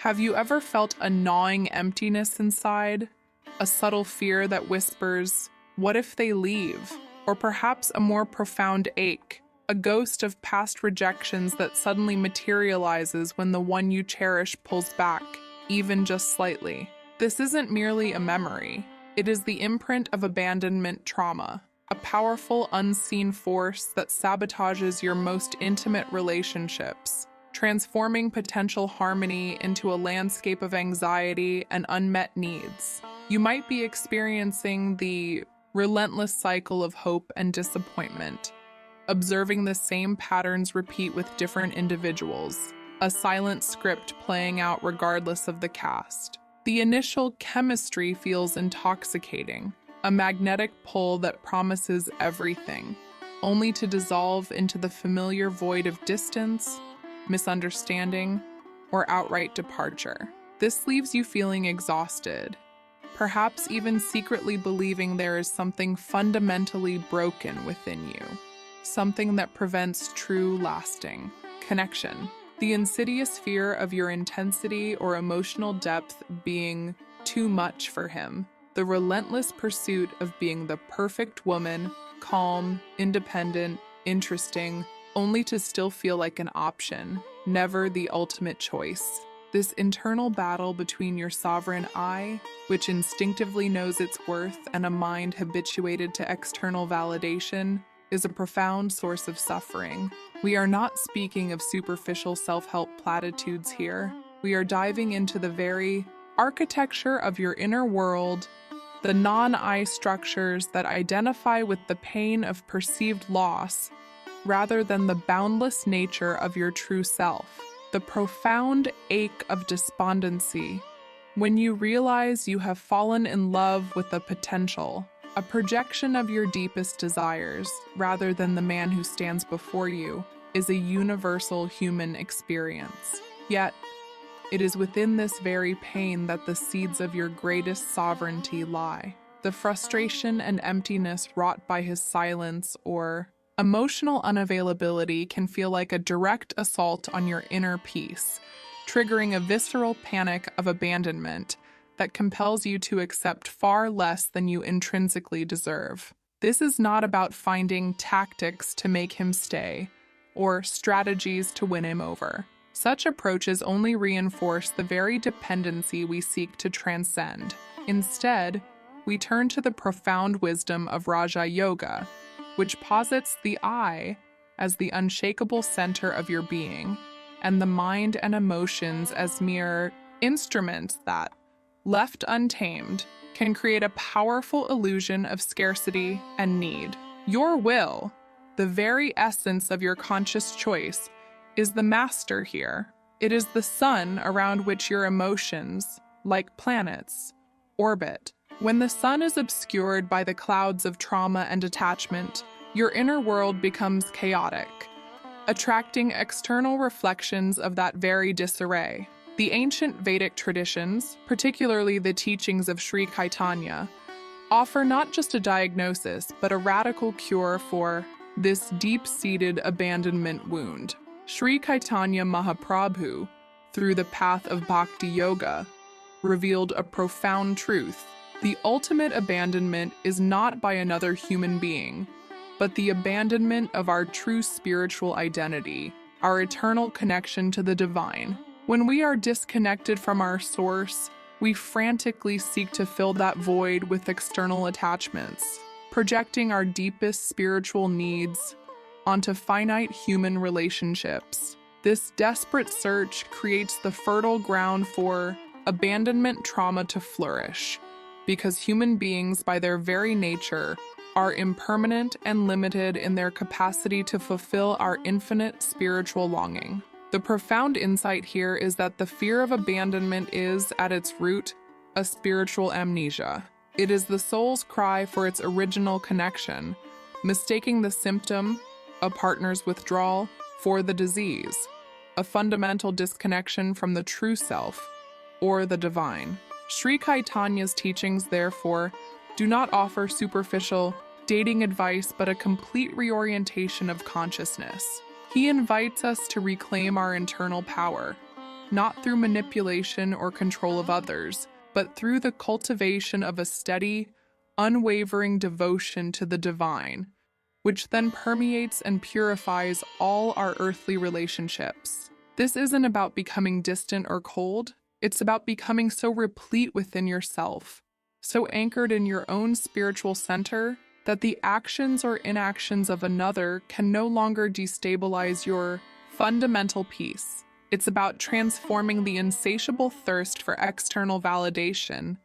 Have you ever felt a gnawing emptiness inside? A subtle fear that whispers, "What if they leave?" Or perhaps a more profound ache, a ghost of past rejections that suddenly materializes when the one you cherish pulls back, even just slightly. This isn't merely a memory. It is the imprint of abandonment trauma, a powerful unseen force that sabotages your most intimate relationships, transforming potential harmony into a landscape of anxiety and unmet needs. You might be experiencing the relentless cycle of hope and disappointment, observing the same patterns repeat with different individuals, a silent script playing out regardless of the cast. The initial chemistry feels intoxicating, a magnetic pull that promises everything, only to dissolve into the familiar void of distance, misunderstanding, or outright departure. This leaves you feeling exhausted, perhaps even secretly believing there is something fundamentally broken within you, something that prevents true, lasting connection. The insidious fear of your intensity or emotional depth being too much for him, the relentless pursuit of being the perfect woman, calm, independent, interesting, only to still feel like an option, never the ultimate choice. This internal battle between your sovereign I, which instinctively knows its worth, and a mind habituated to external validation, is a profound source of suffering. We are not speaking of superficial self-help platitudes here. We are diving into the very architecture of your inner world, the non-I structures that identify with the pain of perceived loss rather than the boundless nature of your true self. The profound ache of despondency when you realize you have fallen in love with the potential, a projection of your deepest desires, rather than the man who stands before you, is a universal human experience. Yet, it is within this very pain that the seeds of your greatest sovereignty lie. The frustration and emptiness wrought by his silence or emotional unavailability can feel like a direct assault on your inner peace, triggering a visceral panic of abandonment that compels you to accept far less than you intrinsically deserve. This is not about finding tactics to make him stay or strategies to win him over. Such approaches only reinforce the very dependency we seek to transcend. Instead, we turn to the profound wisdom of Raja Yoga, which posits the I as the unshakable center of your being, and the mind and emotions as mere instruments that, left untamed, can create a powerful illusion of scarcity and need. Your will, the very essence of your conscious choice, is the master here. It is the sun around which your emotions, like planets, orbit. When the sun is obscured by the clouds of trauma and attachment, your inner world becomes chaotic, attracting external reflections of that very disarray. The ancient Vedic traditions, particularly the teachings of Sri Caitanya, offer not just a diagnosis, but a radical cure for this deep-seated abandonment wound. Sri Caitanya Mahaprabhu, through the path of Bhakti Yoga, revealed a profound truth. The ultimate abandonment is not by another human being, but the abandonment of our true spiritual identity, our eternal connection to the divine. When we are disconnected from our source, we frantically seek to fill that void with external attachments, projecting our deepest spiritual needs onto finite human relationships. This desperate search creates the fertile ground for abandonment trauma to flourish, because human beings, by their very nature, are impermanent and limited in their capacity to fulfill our infinite spiritual longing. The profound insight here is that the fear of abandonment is, at its root, a spiritual amnesia. It is the soul's cry for its original connection, mistaking the symptom, a partner's withdrawal, for the disease, a fundamental disconnection from the true self, or the divine. Sri Caitanya's teachings, therefore, do not offer superficial dating advice, but a complete reorientation of consciousness. He invites us to reclaim our internal power, not through manipulation or control of others, but through the cultivation of a steady, unwavering devotion to the divine, which then permeates and purifies all our earthly relationships. This isn't about becoming distant or cold, it's about becoming so replete within yourself, so anchored in your own spiritual center, that the actions or inactions of another can no longer destabilize your fundamental peace. It's about transforming the insatiable thirst for external validation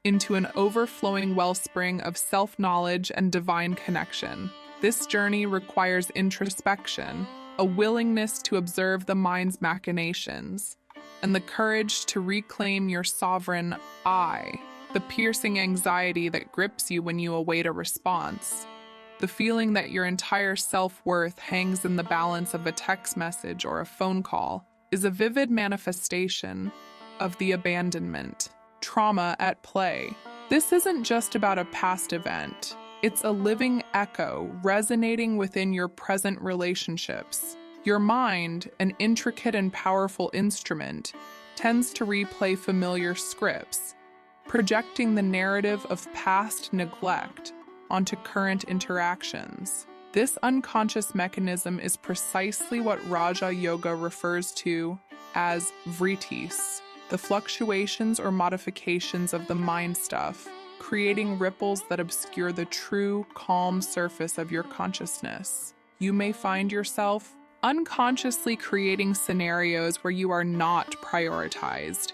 into an overflowing wellspring of self-knowledge and divine connection. This journey requires introspection, a willingness to observe the mind's machinations, and the courage to reclaim your sovereign I, the piercing anxiety that grips you when you await a response, the feeling that your entire self-worth hangs in the balance of a text message or a phone call, is a vivid manifestation of the abandonment trauma at play. This isn't just about a past event. It's a living echo resonating within your present relationships. Your mind, an intricate and powerful instrument, tends to replay familiar scripts, projecting the narrative of past neglect onto current interactions. This unconscious mechanism is precisely what Raja Yoga refers to as vrittis, the fluctuations or modifications of the mind stuff, creating ripples that obscure the true, calm surface of your consciousness. You may find yourself unconsciously creating scenarios where you are not prioritized,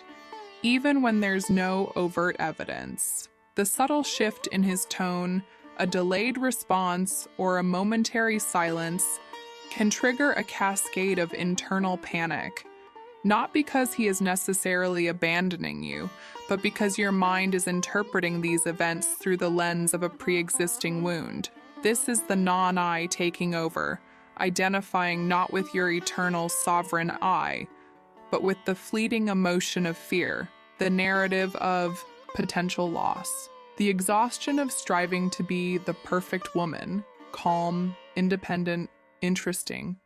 even when there's no overt evidence. The subtle shift in his tone, a delayed response, or a momentary silence can trigger a cascade of internal panic, not because he is necessarily abandoning you, but because your mind is interpreting these events through the lens of a pre-existing wound. This is the non-I taking over, identifying not with your eternal sovereign I, but with the fleeting emotion of fear, the narrative of potential loss, the exhaustion of striving to be the perfect woman, calm, independent, interesting,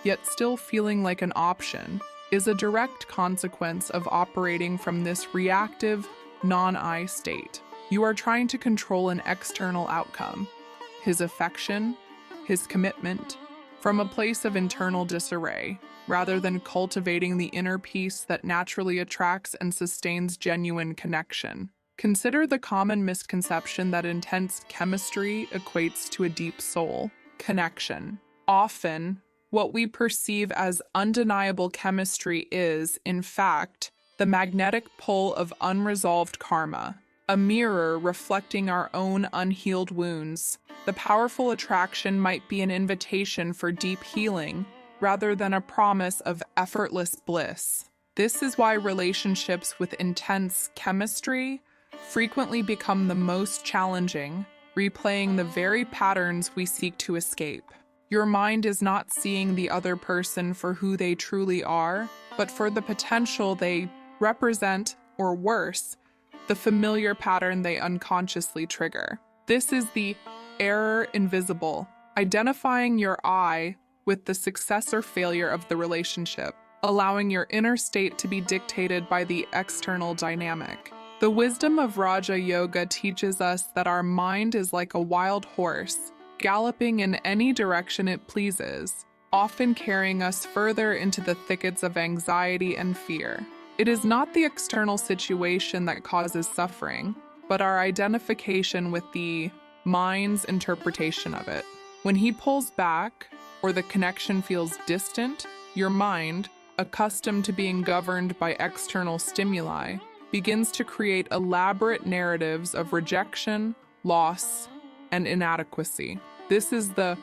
yet still feeling like an option, is a direct consequence of operating from this reactive, non-I state. You are trying to control an external outcome, his affection, his commitment, from a place of internal disarray, rather than cultivating the inner peace that naturally attracts and sustains genuine connection. Consider the common misconception that intense chemistry equates to a deep soul connection. Often, what we perceive as undeniable chemistry is, in fact, the magnetic pull of unresolved karma, a mirror reflecting our own unhealed wounds. The powerful attraction might be an invitation for deep healing, rather than a promise of effortless bliss. This is why relationships with intense chemistry frequently become the most challenging, replaying the very patterns we seek to escape. Your mind is not seeing the other person for who they truly are, but for the potential they represent, or worse, the familiar pattern they unconsciously trigger. This is the error invisible, identifying your I with the success or failure of the relationship, allowing your inner state to be dictated by the external dynamic. The wisdom of Raja Yoga teaches us that our mind is like a wild horse, galloping in any direction it pleases, often carrying us further into the thickets of anxiety and fear. It is not the external situation that causes suffering, but our identification with the mind's interpretation of it. When he pulls back, or the connection feels distant, your mind, accustomed to being governed by external stimuli, begins to create elaborate narratives of rejection, loss, and inadequacy. This is the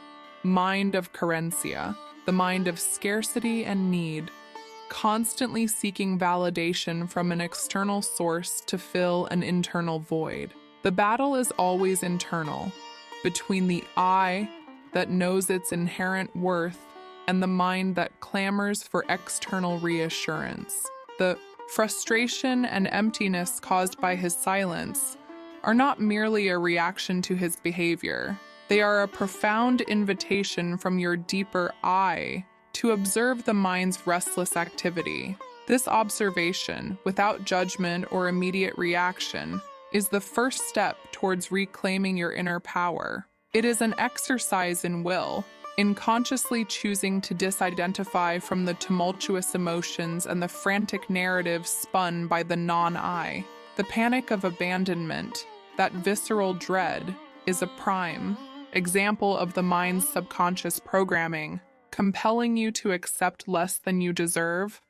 mind of carencia, the mind of scarcity and need, constantly seeking validation from an external source to fill an internal void. The battle is always internal, between the I that knows its inherent worth and the mind that clamors for external reassurance. The frustration and emptiness caused by his silence are not merely a reaction to his behavior. They are a profound invitation from your deeper I to observe the mind's restless activity. This observation, without judgment or immediate reaction, is the first step towards reclaiming your inner power. It is an exercise in will, in consciously choosing to disidentify from the tumultuous emotions and the frantic narratives spun by the non-I. The panic of abandonment, that visceral dread, is a prime example of the mind's subconscious programming, compelling you to accept less than you deserve,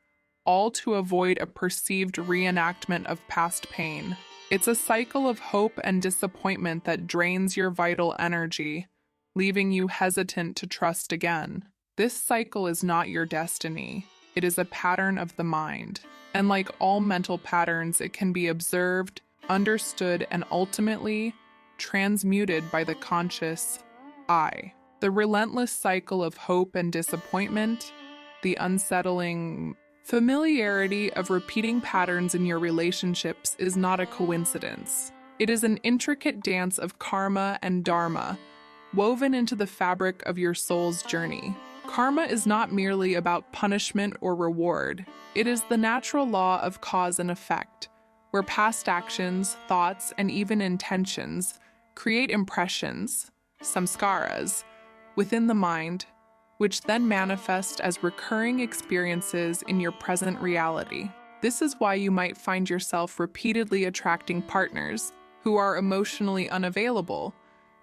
all to avoid a perceived reenactment of past pain. It's a cycle of hope and disappointment that drains your vital energy, leaving you hesitant to trust again. This cycle is not your destiny. It is a pattern of the mind. And like all mental patterns, it can be observed, understood, and ultimately transmuted by the conscious I. The relentless cycle of hope and disappointment, the unsettling familiarity of repeating patterns in your relationships is not a coincidence. It is an intricate dance of karma and dharma, woven into the fabric of your soul's journey. Karma is not merely about punishment or reward. It is the natural law of cause and effect, where past actions, thoughts, and even intentions create impressions, samskaras, within the mind, which then manifest as recurring experiences in your present reality. This is why you might find yourself repeatedly attracting partners who are emotionally unavailable,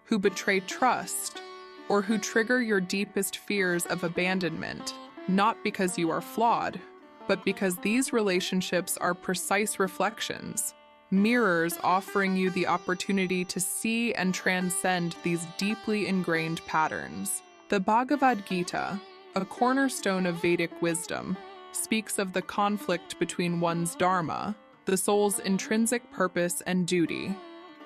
who betray trust, or who trigger your deepest fears of abandonment, not because you are flawed, but because these relationships are precise reflections, mirrors offering you the opportunity to see and transcend these deeply ingrained patterns. The Bhagavad Gita, a cornerstone of Vedic wisdom, speaks of the conflict between one's dharma, the soul's intrinsic purpose and duty,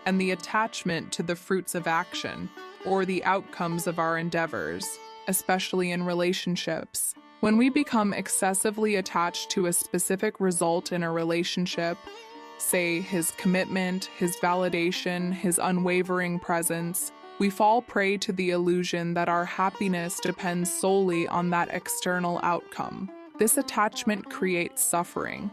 and the attachment to the fruits of action, or the outcomes of our endeavors, especially in relationships. When we become excessively attached to a specific result in a relationship, say his commitment, his validation, his unwavering presence, we fall prey to the illusion that our happiness depends solely on that external outcome. This attachment creates suffering,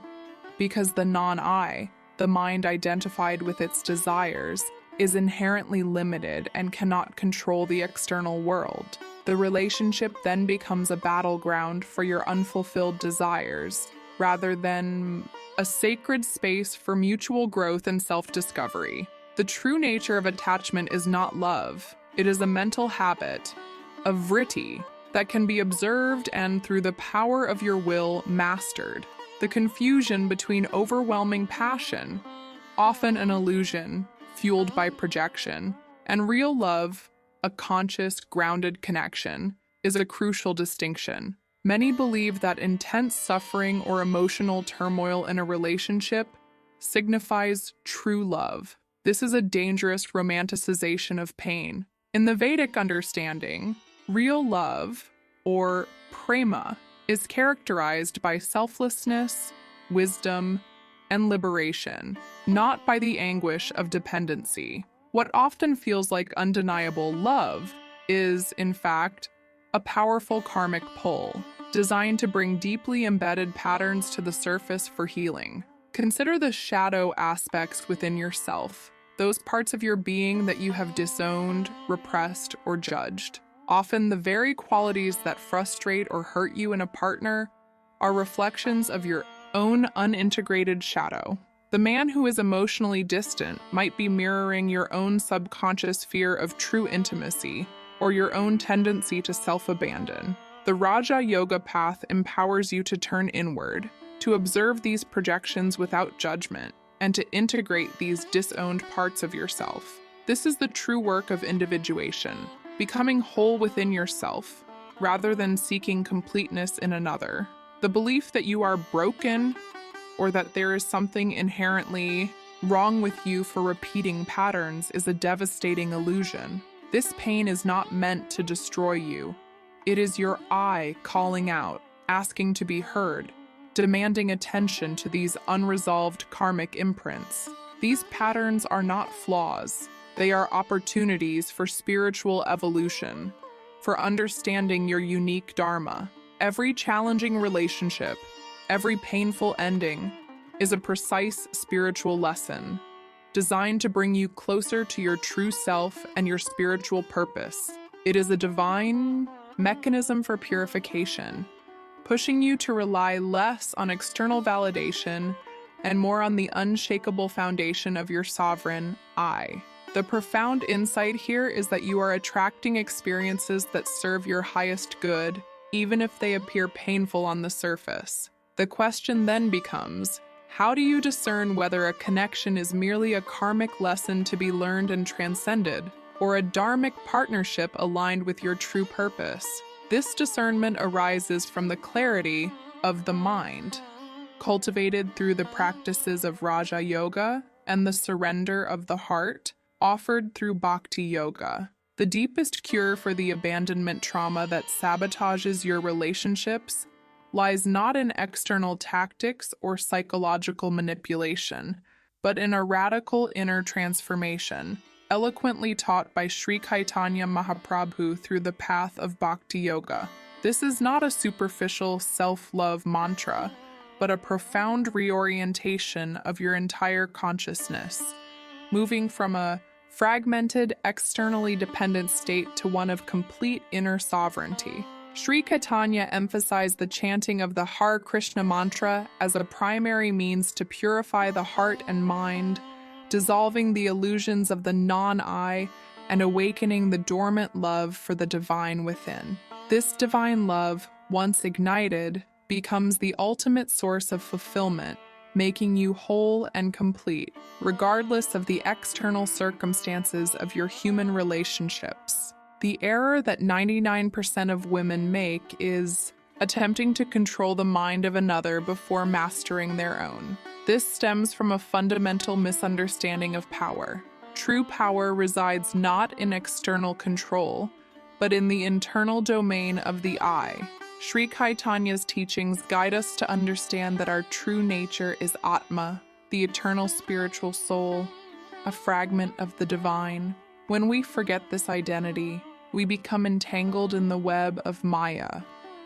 because the non-I, the mind identified with its desires, is inherently limited and cannot control the external world. The relationship then becomes a battleground for your unfulfilled desires, rather than a sacred space for mutual growth and self-discovery. The true nature of attachment is not love. It is a mental habit, a vritti, that can be observed and, through the power of your will, mastered. The confusion between overwhelming passion, often an illusion, fueled by projection, and real love, a conscious, grounded connection, is a crucial distinction. Many believe that intense suffering or emotional turmoil in a relationship signifies true love. This is a dangerous romanticization of pain. In the Vedic understanding, real love, or prema, is characterized by selflessness, wisdom, and liberation, not by the anguish of dependency. What often feels like undeniable love is, in fact, a powerful karmic pull, designed to bring deeply embedded patterns to the surface for healing. Consider the shadow aspects within yourself, those parts of your being that you have disowned, repressed, or judged. Often the very qualities that frustrate or hurt you in a partner are reflections of your own unintegrated shadow. The man who is emotionally distant might be mirroring your own subconscious fear of true intimacy or your own tendency to self-abandon. The Raja Yoga path empowers you to turn inward, to observe these projections without judgment, and to integrate these disowned parts of yourself. This is the true work of individuation, becoming whole within yourself, rather than seeking completeness in another. The belief that you are broken, or that there is something inherently wrong with you for repeating patterns, is a devastating illusion. This pain is not meant to destroy you. It is your I calling out, asking to be heard, demanding attention to these unresolved karmic imprints. These patterns are not flaws. They are opportunities for spiritual evolution, for understanding your unique dharma. Every challenging relationship, Every painful ending is a precise spiritual lesson designed to bring you closer to your true self and your spiritual purpose. It is a divine mechanism for purification, pushing you to rely less on external validation and more on the unshakable foundation of your sovereign I. The profound insight here is that you are attracting experiences that serve your highest good, even if they appear painful on the surface. The question then becomes, how do you discern whether a connection is merely a karmic lesson to be learned and transcended, or a dharmic partnership aligned with your true purpose? This discernment arises from the clarity of the mind, cultivated through the practices of Raja Yoga and the surrender of the heart, offered through Bhakti Yoga. The deepest cure for the abandonment trauma that sabotages your relationships lies not in external tactics or psychological manipulation, but in a radical inner transformation, eloquently taught by Sri Caitanya Mahaprabhu through the path of Bhakti Yoga. This is not a superficial self-love mantra, but a profound reorientation of your entire consciousness, moving from a fragmented, externally dependent state to one of complete inner sovereignty. Sri Caitanya emphasized the chanting of the Hare Krishna mantra as a primary means to purify the heart and mind, dissolving the illusions of the non-I and awakening the dormant love for the divine within. This divine love, once ignited, becomes the ultimate source of fulfillment, making you whole and complete, regardless of the external circumstances of your human relationships. The error that 99% of women make is attempting to control the mind of another before mastering their own. This stems from a fundamental misunderstanding of power. True power resides not in external control, but in the internal domain of the I. Sri Caitanya's teachings guide us to understand that our true nature is Atma, the eternal spiritual soul, a fragment of the divine. When we forget this identity, we become entangled in the web of Maya,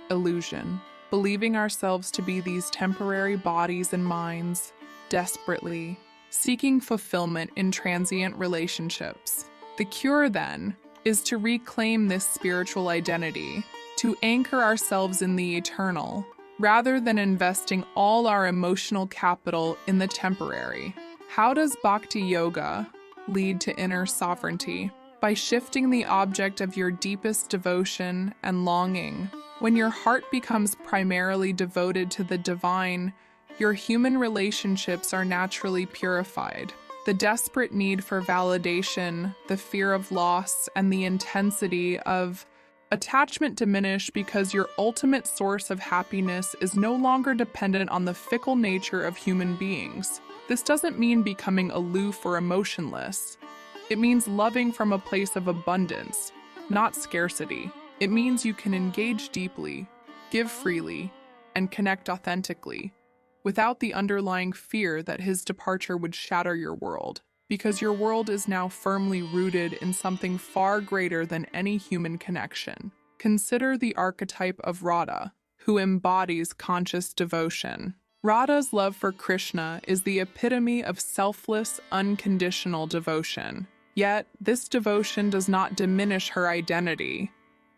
illusion, believing ourselves to be these temporary bodies and minds, desperately seeking fulfillment in transient relationships. The cure, then, is to reclaim this spiritual identity, to anchor ourselves in the eternal, rather than investing all our emotional capital in the temporary. How does Bhakti Yoga lead to inner sovereignty? By shifting the object of your deepest devotion and longing. When your heart becomes primarily devoted to the divine, your human relationships are naturally purified. The desperate need for validation, the fear of loss, and the intensity of attachment diminish because your ultimate source of happiness is no longer dependent on the fickle nature of human beings. This doesn't mean becoming aloof or emotionless. It means loving from a place of abundance, not scarcity. It means you can engage deeply, give freely, and connect authentically, without the underlying fear that his departure would shatter your world, because your world is now firmly rooted in something far greater than any human connection. Consider the archetype of Radha, who embodies conscious devotion. Radha's love for Krishna is the epitome of selfless, unconditional devotion. Yet, this devotion does not diminish her identity.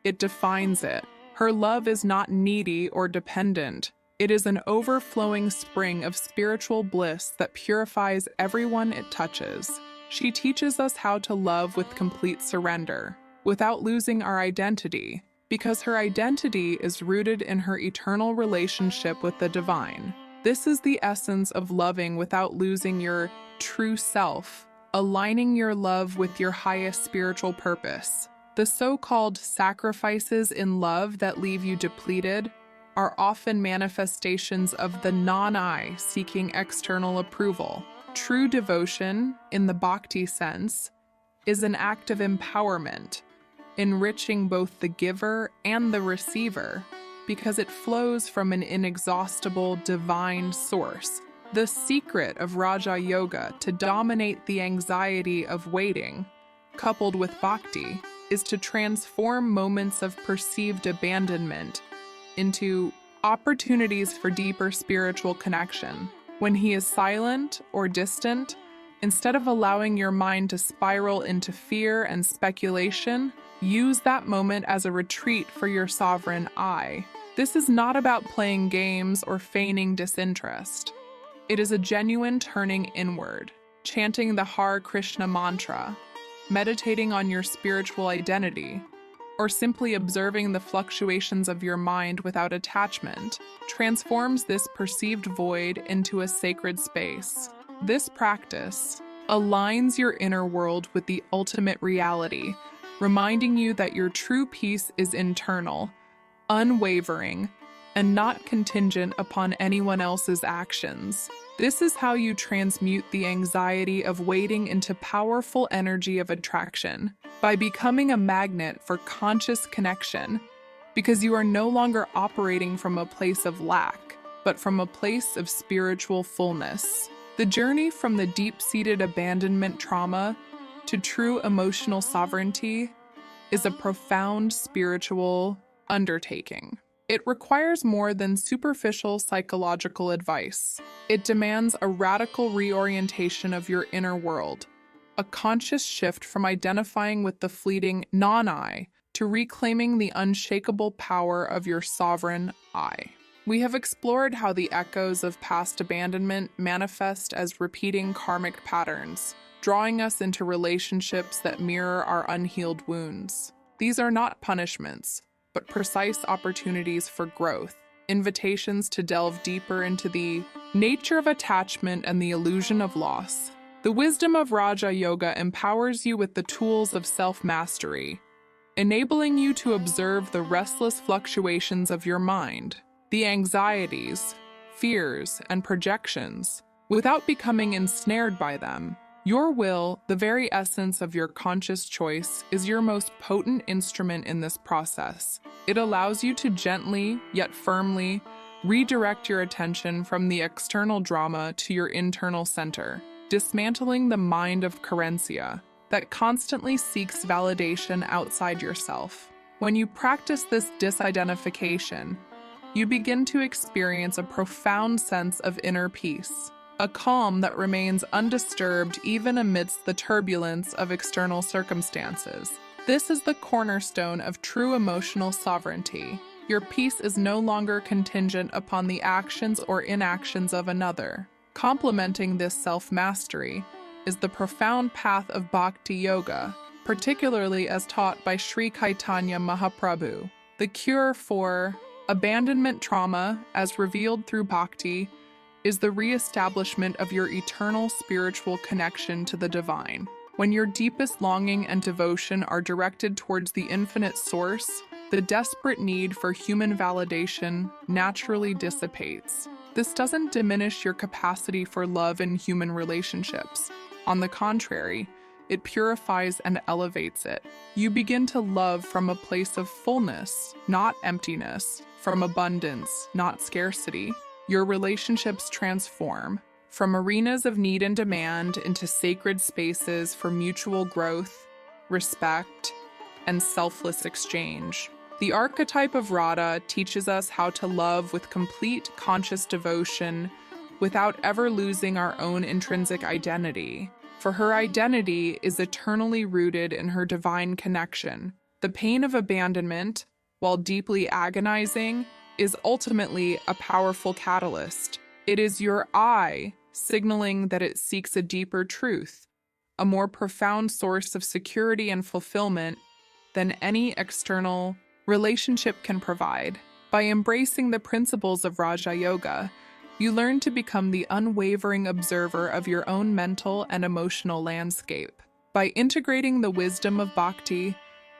It defines it. Her love is not needy or dependent. It is an overflowing spring of spiritual bliss that purifies everyone it touches. She teaches us how to love with complete surrender, without losing our identity, because her identity is rooted in her eternal relationship with the divine. This is the essence of loving without losing your true self, aligning your love with your highest spiritual purpose. The so-called sacrifices in love that leave you depleted are often manifestations of the non-I seeking external approval. True devotion, in the bhakti sense, is an act of empowerment, enriching both the giver and the receiver, because it flows from an inexhaustible divine source. The secret of Raja Yoga to dominate the anxiety of waiting, coupled with bhakti, is to transform moments of perceived abandonment into opportunities for deeper spiritual connection. When he is silent or distant, instead of allowing your mind to spiral into fear and speculation, use that moment as a retreat for your sovereign I. This is not about playing games or feigning disinterest. It is a genuine turning inward, chanting the Hare Krishna mantra, meditating on your spiritual identity, or simply observing the fluctuations of your mind without attachment, transforms this perceived void into a sacred space. This practice aligns your inner world with the ultimate reality, reminding you that your true peace is internal, unwavering, and not contingent upon anyone else's actions. This is how you transmute the anxiety of waiting into powerful energy of attraction, by becoming a magnet for conscious connection, because you are no longer operating from a place of lack, but from a place of spiritual fullness. The journey from the deep-seated abandonment trauma to true emotional sovereignty is a profound spiritual undertaking. It requires more than superficial psychological advice. It demands a radical reorientation of your inner world, a conscious shift from identifying with the fleeting non-I to reclaiming the unshakable power of your sovereign I. We have explored how the echoes of past abandonment manifest as repeating karmic patterns, drawing us into relationships that mirror our unhealed wounds. These are not punishments, but precise opportunities for growth, invitations to delve deeper into the nature of attachment and the illusion of loss. The wisdom of Raja Yoga empowers you with the tools of self-mastery, enabling you to observe the restless fluctuations of your mind, the anxieties, fears, and projections, without becoming ensnared by them. Your will, the very essence of your conscious choice, is your most potent instrument in this process. It allows you to gently, yet firmly, redirect your attention from the external drama to your internal center, dismantling the mind of carencia that constantly seeks validation outside yourself. When you practice this disidentification, you begin to experience a profound sense of inner peace, a calm that remains undisturbed even amidst the turbulence of external circumstances. This is the cornerstone of true emotional sovereignty. Your peace is no longer contingent upon the actions or inactions of another. Complementing this self-mastery is the profound path of Bhakti Yoga, particularly as taught by Sri Caitanya Mahaprabhu. The cure for abandonment trauma, as revealed through Bhakti, is the re-establishment of your eternal spiritual connection to the divine. When your deepest longing and devotion are directed towards the infinite source, the desperate need for human validation naturally dissipates. This doesn't diminish your capacity for love in human relationships. On the contrary, it purifies and elevates it. You begin to love from a place of fullness, not emptiness, from abundance, not scarcity. Your relationships transform from arenas of need and demand into sacred spaces for mutual growth, respect, and selfless exchange. The archetype of Radha teaches us how to love with complete conscious devotion without ever losing our own intrinsic identity, for her identity is eternally rooted in her divine connection. The pain of abandonment, while deeply agonizing, is ultimately a powerful catalyst. It is your I signaling that it seeks a deeper truth, a more profound source of security and fulfillment than any external relationship can provide. By embracing the principles of Raja Yoga, you learn to become the unwavering observer of your own mental and emotional landscape. By integrating the wisdom of Bhakti,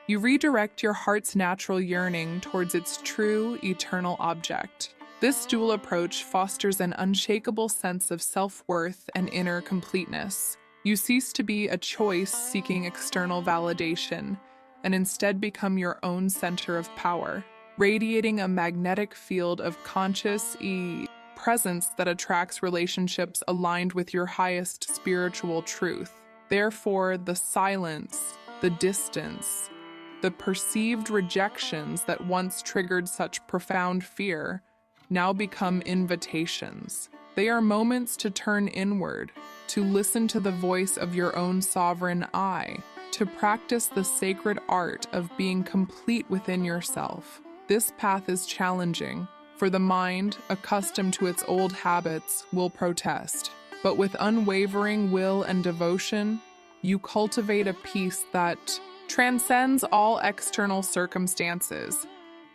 you redirect your heart's natural yearning towards its true, eternal object. This dual approach fosters an unshakable sense of self-worth and inner completeness. You cease to be a choice seeking external validation, and instead become your own center of power, radiating a magnetic field of conscious presence that attracts relationships aligned with your highest spiritual truth. Therefore, the silence, the distance, the perceived rejections that once triggered such profound fear now become invitations. They are moments to turn inward, to listen to the voice of your own sovereign I, to practice the sacred art of being complete within yourself. This path is challenging, for the mind, accustomed to its old habits, will protest. But with unwavering will and devotion, you cultivate a peace that transcends all external circumstances,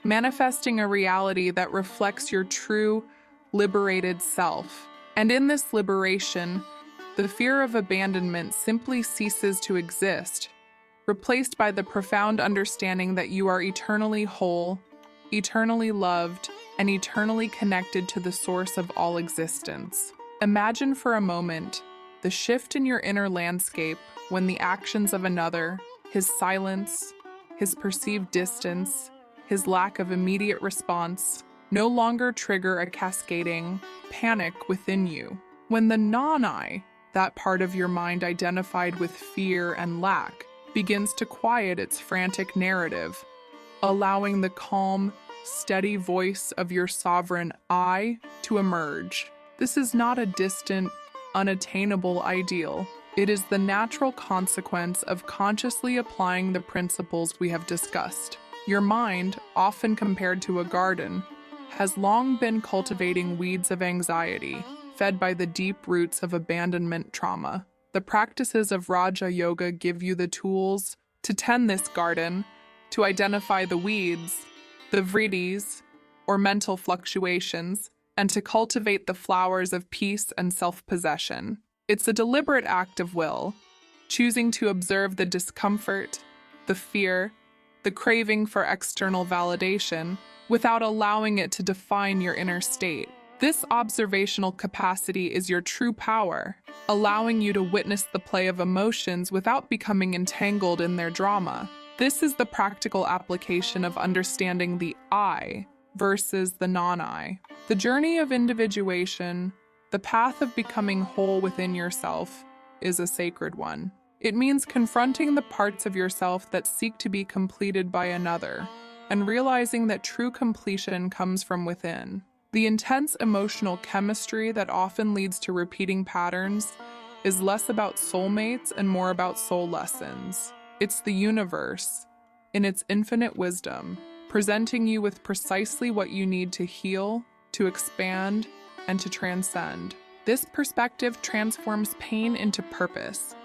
manifesting a reality that reflects your true, liberated self. And in this liberation, the fear of abandonment simply ceases to exist, replaced by the profound understanding that you are eternally whole, eternally loved, and eternally connected to the source of all existence. Imagine for a moment the shift in your inner landscape when the actions of another, his silence, his perceived distance, his lack of immediate response, no longer trigger a cascading panic within you. When the non-I, that part of your mind identified with fear and lack, begins to quiet its frantic narrative, allowing the calm, steady voice of your sovereign I to emerge. This is not a distant, unattainable ideal. It is the natural consequence of consciously applying the principles we have discussed. Your mind, often compared to a garden, has long been cultivating weeds of anxiety, fed by the deep roots of abandonment trauma. The practices of Raja Yoga give you the tools to tend this garden, to identify the weeds, the vriddis, or mental fluctuations, and to cultivate the flowers of peace and self-possession. It's a deliberate act of will, choosing to observe the discomfort, the fear, the craving for external validation, without allowing it to define your inner state. This observational capacity is your true power, allowing you to witness the play of emotions without becoming entangled in their drama. This is the practical application of understanding the I versus the non-I. The journey of individuation, the path of becoming whole within yourself, is a sacred one. It means confronting the parts of yourself that seek to be completed by another, and realizing that true completion comes from within. The intense emotional chemistry that often leads to repeating patterns is less about soulmates and more about soul lessons. It's the universe, in its infinite wisdom, presenting you with precisely what you need to heal, to expand, and to transcend. This perspective transforms pain into purpose,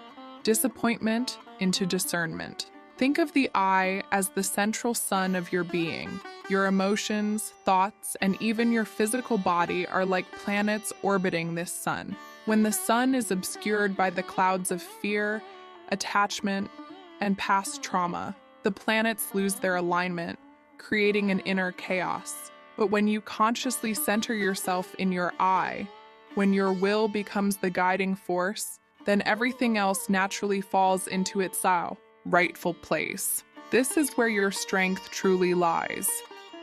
disappointment into discernment. Think of the I as the central sun of your being. Your emotions, thoughts, and even your physical body are like planets orbiting this sun. When the sun is obscured by the clouds of fear, attachment, and past trauma, the planets lose their alignment, creating an inner chaos. But when you consciously center yourself in your I, when your will becomes the guiding force, then everything else naturally falls into its rightful place. This is where your strength truly lies,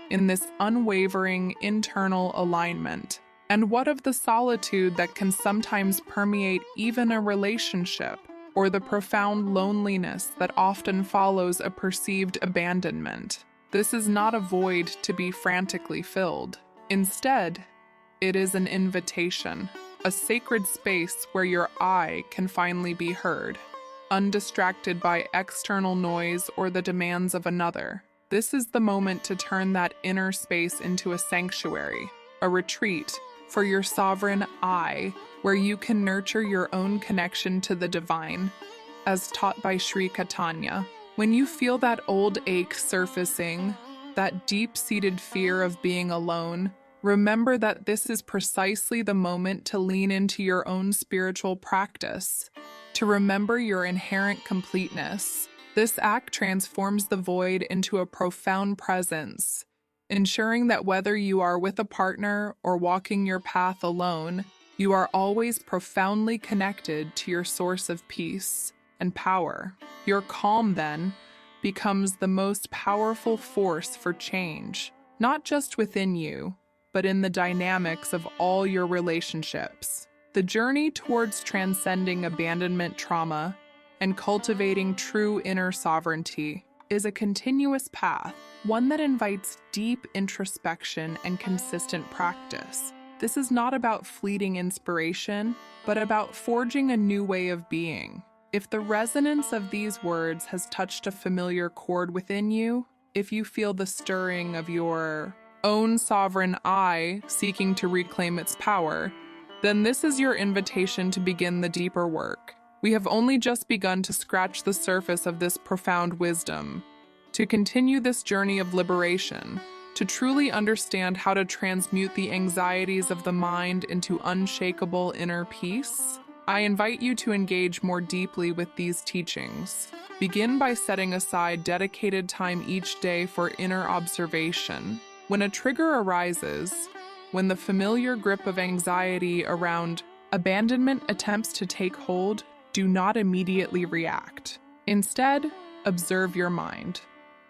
in this unwavering internal alignment. And what of the solitude that can sometimes permeate even a relationship, or the profound loneliness that often follows a perceived abandonment? This is not a void to be frantically filled. Instead, it is an invitation, a sacred space where your I can finally be heard, undistracted by external noise or the demands of another. This is the moment to turn that inner space into a sanctuary, a retreat for your sovereign I, where you can nurture your own connection to the divine, as taught by Sri CAITANYA. When you feel that old ache surfacing, that deep-seated fear of being alone, remember that this is precisely the moment to lean into your own spiritual practice, to remember your inherent completeness. This act transforms the void into a profound presence, ensuring that whether you are with a partner or walking your path alone, you are always profoundly connected to your source of peace and power. Your calm, then, becomes the most powerful force for change, not just within you, but in the dynamics of all your relationships. The journey towards transcending abandonment trauma and cultivating true inner sovereignty is a continuous path, one that invites deep introspection and consistent practice. This is not about fleeting inspiration, but about forging a new way of being. If the resonance of these words has touched a familiar chord within you, if you feel the stirring of your own sovereign I seeking to reclaim its power, then this is your invitation to begin the deeper work. We have only just begun to scratch the surface of this profound wisdom. To continue this journey of liberation, to truly understand how to transmute the anxieties of the mind into unshakable inner peace, I invite you to engage more deeply with these teachings. Begin by setting aside dedicated time each day for inner observation. When a trigger arises, when the familiar grip of anxiety around abandonment attempts to take hold, do not immediately react. Instead, observe your mind.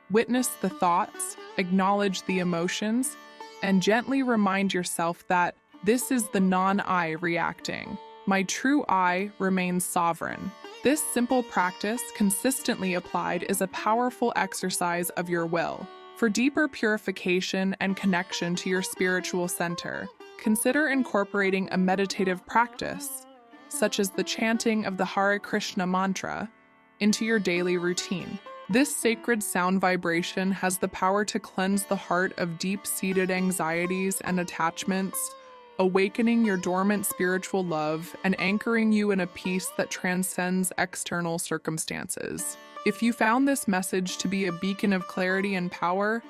Witness the thoughts, acknowledge the emotions, and gently remind yourself that this is the non-I reacting. My true I remains sovereign. This simple practice, consistently applied, is a powerful exercise of your will. For deeper purification and connection to your spiritual center, consider incorporating a meditative practice, such as the chanting of the Hare Krishna mantra, into your daily routine. This sacred sound vibration has the power to cleanse the heart of deep-seated anxieties and attachments, awakening your dormant spiritual love and anchoring you in a peace that transcends external circumstances. If you found this message to be a beacon of clarity and power,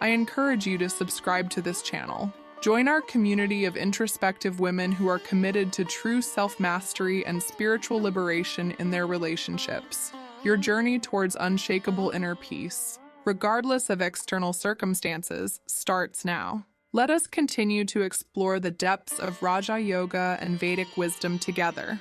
I encourage you to subscribe to this channel. Join our community of introspective women who are committed to true self-mastery and spiritual liberation in their relationships. Your journey towards unshakable inner peace, regardless of external circumstances, starts now. Let us continue to explore the depths of Raja Yoga and Vedic wisdom together.